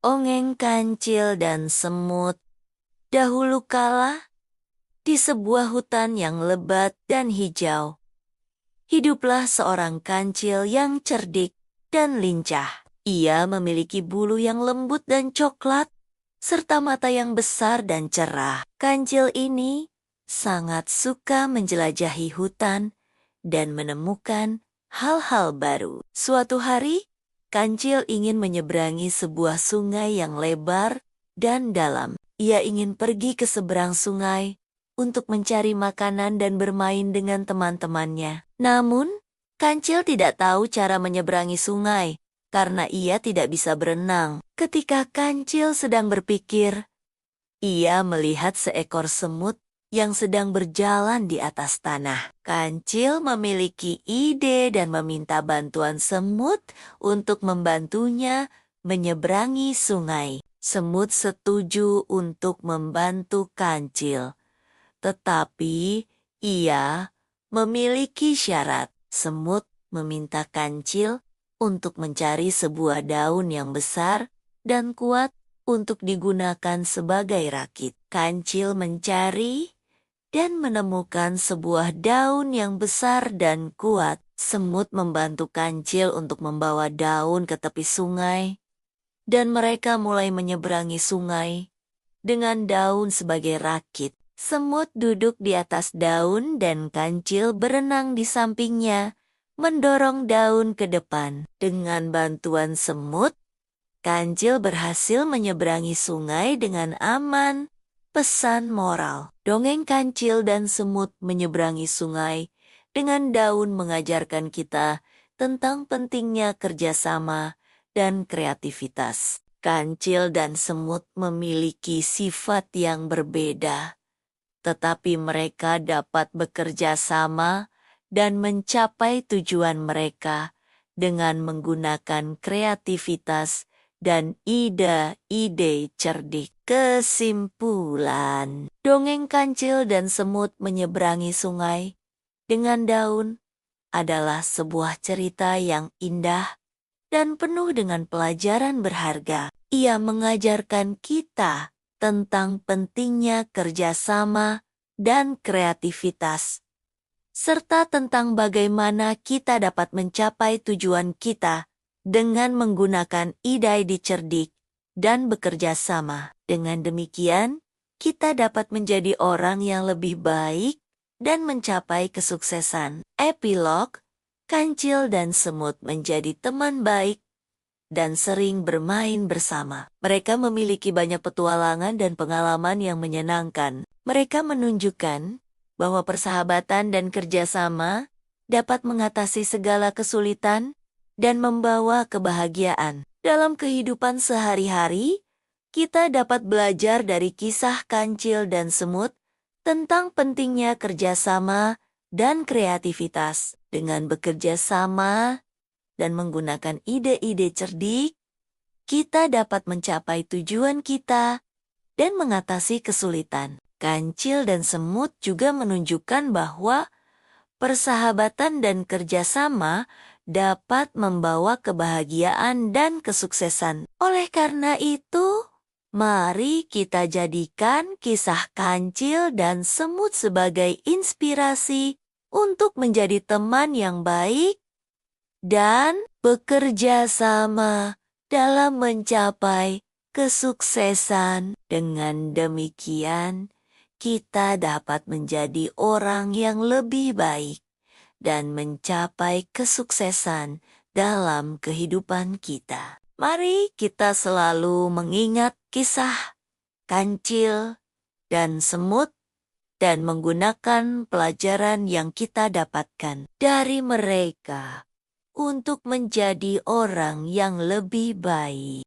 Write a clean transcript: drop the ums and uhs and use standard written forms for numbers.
Ongeng Kancil dan Semut. Dahulu kala, di sebuah hutan yang lebat dan hijau, hiduplah seorang kancil yang cerdik dan lincah. Ia memiliki bulu yang lembut dan coklat, serta mata yang besar dan cerah. Kancil ini sangat suka menjelajahi hutan dan menemukan hal-hal baru. Suatu hari, Kancil ingin menyeberangi sebuah sungai yang lebar dan dalam. Ia ingin pergi ke seberang sungai untuk mencari makanan dan bermain dengan teman-temannya. Namun, Kancil tidak tahu cara menyeberangi sungai karena ia tidak bisa berenang. Ketika Kancil sedang berpikir, ia melihat seekor semut yang sedang berjalan di atas tanah. Kancil memiliki ide dan meminta bantuan semut untuk membantunya menyeberangi sungai. Semut setuju untuk membantu Kancil, tetapi ia memiliki syarat. Semut meminta Kancil untuk mencari sebuah daun yang besar dan kuat untuk digunakan sebagai rakit. Kancil mencari dan menemukan sebuah daun yang besar dan kuat. Semut membantu Kancil untuk membawa daun ke tepi sungai, dan mereka mulai menyeberangi sungai dengan daun sebagai rakit. Semut duduk di atas daun dan Kancil berenang di sampingnya, mendorong daun ke depan. Dengan bantuan semut, Kancil berhasil menyeberangi sungai dengan aman. Pesan moral. Dongeng Kancil dan Semut menyeberangi sungai dengan daun mengajarkan kita tentang pentingnya kerjasama dan kreativitas. Kancil dan Semut memiliki sifat yang berbeda, tetapi mereka dapat bekerja sama dan mencapai tujuan mereka dengan menggunakan kreativitas dan ide-ide cerdik. Kesimpulan, dongeng Kancil dan Semut menyeberangi sungai dengan daun adalah sebuah cerita yang indah dan penuh dengan pelajaran berharga. Ia mengajarkan kita tentang pentingnya kerjasama dan kreativitas, serta tentang bagaimana kita dapat mencapai tujuan kita dengan menggunakan ide-ide cerdik dan bekerja sama. Dengan demikian, kita dapat menjadi orang yang lebih baik dan mencapai kesuksesan. Epilog, Kancil dan Semut menjadi teman baik dan sering bermain bersama. Mereka memiliki banyak petualangan dan pengalaman yang menyenangkan. Mereka menunjukkan bahwa persahabatan dan kerjasama dapat mengatasi segala kesulitan dan membawa kebahagiaan. Dalam kehidupan sehari-hari, kita dapat belajar dari kisah Kancil dan Semut tentang pentingnya kerjasama dan kreativitas. Dengan bekerja sama dan menggunakan ide-ide cerdik, kita dapat mencapai tujuan kita dan mengatasi kesulitan. Kancil dan Semut juga menunjukkan bahwa persahabatan dan kerjasama dapat membawa kebahagiaan dan kesuksesan. Oleh karena itu, mari kita jadikan kisah Kancil dan Semut sebagai inspirasi untuk menjadi teman yang baik dan bekerja sama dalam mencapai kesuksesan. Dengan demikian, kita dapat menjadi orang yang lebih baik dan mencapai kesuksesan dalam kehidupan kita. Mari kita selalu mengingat kisah Kancil dan Semut dan menggunakan pelajaran yang kita dapatkan dari mereka untuk menjadi orang yang lebih baik.